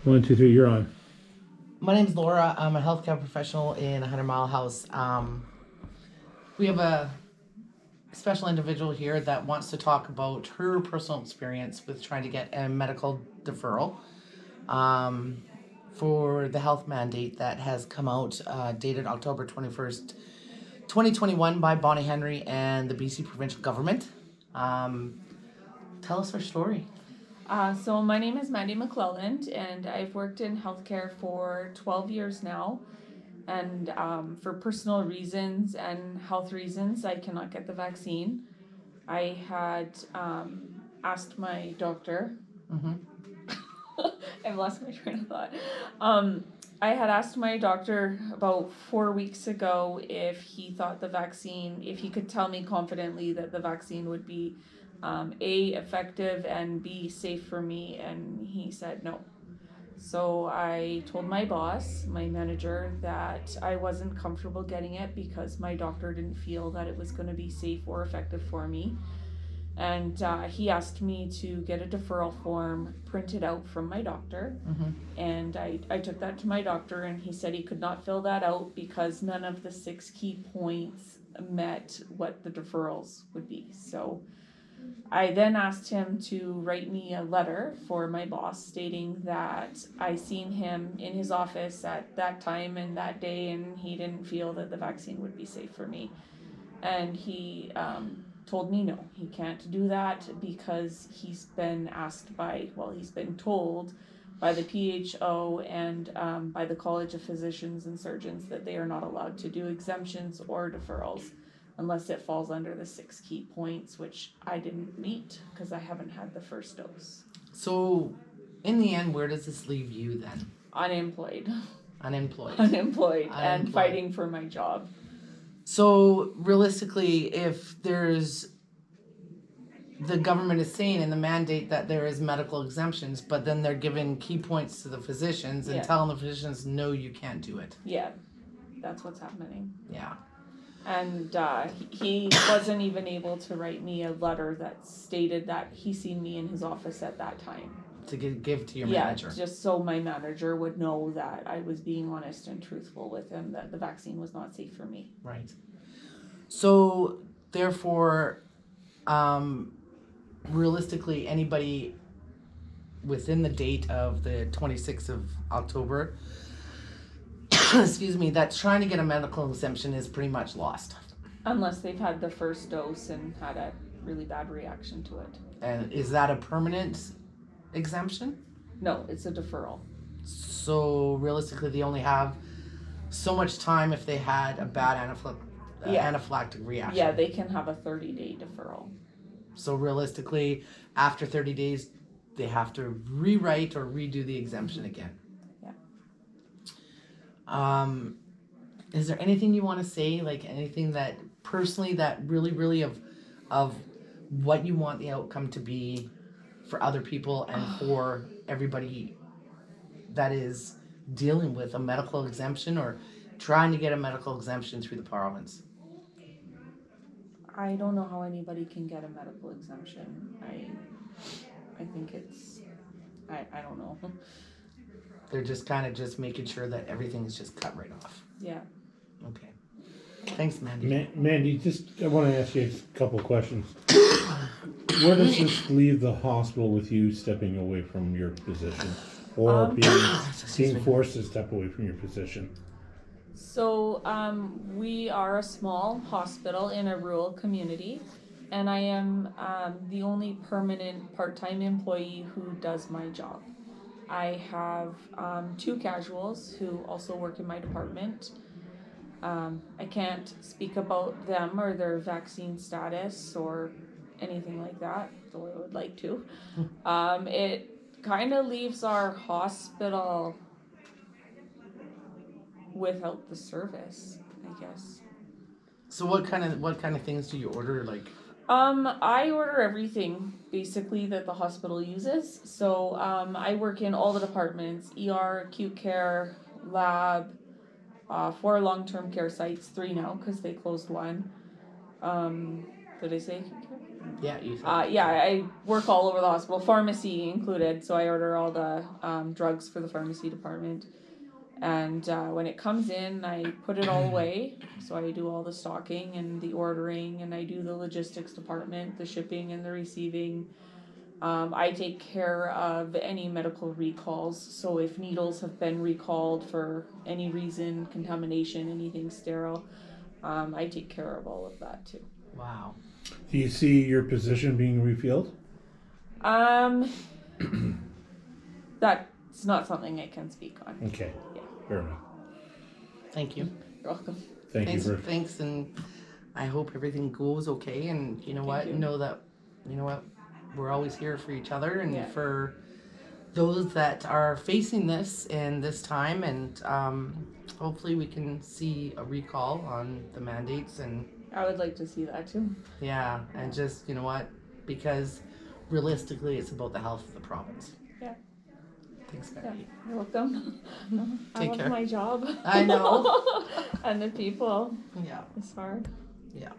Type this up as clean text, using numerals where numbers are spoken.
One, two, three, you're on. My name is Laura. I'm a healthcare professional in 100 Mile House. We have a special individual here that wants to talk about her personal experience with trying to get a medical deferral for the health mandate that has come out, dated October 21st, 2021 by Bonnie Henry and the BC provincial government. Tell us her story. So my name is Mandy McClelland, and I've worked in healthcare for 12 years now. And for personal reasons and health reasons, I cannot get the vaccine. I had asked my doctor. I've lost my train of thought. I had asked my doctor about 4 weeks ago if he thought the vaccine, if he could tell me confidently that the vaccine would be A, effective, and B, safe for me, and he said no. So I told my boss, my manager, that I wasn't comfortable getting it because my doctor didn't feel that it was going to be safe or effective for me. And he asked me to get a deferral form printed out from my doctor. And I took that to my doctor, and he said he could not fill that out because none of the 6 key points met what the deferrals would be. So I then asked him to write me a letter for my boss stating that I seen him in his office at that time and that day, and he didn't feel that the vaccine would be safe for me. And he told me no, he can't do that because he's been told by the PHO and by the College of Physicians and Surgeons that they are not allowed to do exemptions or deferrals unless it falls under the 6 key points, which I didn't meet because I haven't had the first dose. So, in the end, where does this leave you then? Unemployed. Unemployed. And fighting for my job. So, realistically, if there's the government is saying in the mandate that there is medical exemptions, but then they're giving key points to the physicians and telling the physicians, no, you can't do it. Yeah, that's what's happening. Yeah. And he wasn't even able to write me a letter that stated that he seen me in his office at that time. To give to your manager. Yeah, just so my manager would know that I was being honest and truthful with him, that the vaccine was not safe for me. Right. So, therefore, realistically, anybody within the date of the 26th of October, excuse me, that's trying to get a medical exemption is pretty much lost. Unless they've had the first dose and had a really bad reaction to it. And is that a permanent exemption? No, it's a deferral. So realistically, they only have so much time if they had a bad anaphylactic reaction. Yeah, they can have a 30-day deferral. So realistically, after 30 days, they have to rewrite or redo the exemption again. Yeah. Is there anything you want to say, like anything that personally that really of what you want the outcome to be for other people and for everybody that is dealing with a medical exemption or trying to get a medical exemption through the province? I don't know how anybody can get a medical exemption. I think it's, I don't know. They're just kind of just making sure that everything is just cut right off. Yeah. Okay. Thanks, Mandy. Mandy, I want to ask you a couple of questions. Where does this leave the hospital with you stepping away from your position or being forced to step away from your position? So we are a small hospital in a rural community, and I am the only permanent part-time employee who does my job. I have 2 casuals who also work in my department. I can't speak about them or their vaccine status or anything like that, though I would like to. It kind of leaves our hospital without the service, I guess. So what kind of things do you order, like? I order everything basically that the hospital uses. So I work in all the departments: ER, acute care, lab, 4 long-term care sites, 3 now because they closed 1. Did I say acute care? Yeah, you said. Yeah, I work all over the hospital, pharmacy included. So I order all the drugs for the pharmacy department. And when it comes in, I put it all away. So I do all the stocking and the ordering, and I do the logistics department, the shipping and the receiving. I take care of any medical recalls. So if needles have been recalled for any reason, contamination, anything sterile, I take care of all of that too. Wow. Do you see your position being refilled? That's not something I can speak on. Okay, Yeah. fair enough. Thank you. You're welcome. Thank you for. Thanks, and I hope everything goes okay. And you know what? you. Know that, you know what, we're always here for each other, and Yeah. for those that are facing this in this time. And hopefully, we can see a recall on the mandates. And I would like to see that too. yeah, and just you know what, because realistically, it's about the health of the province. Yeah. Thanks, Yeah, Becky. you're welcome. I Take love care. my job. I know. And the people. Yeah. It's hard. Yeah.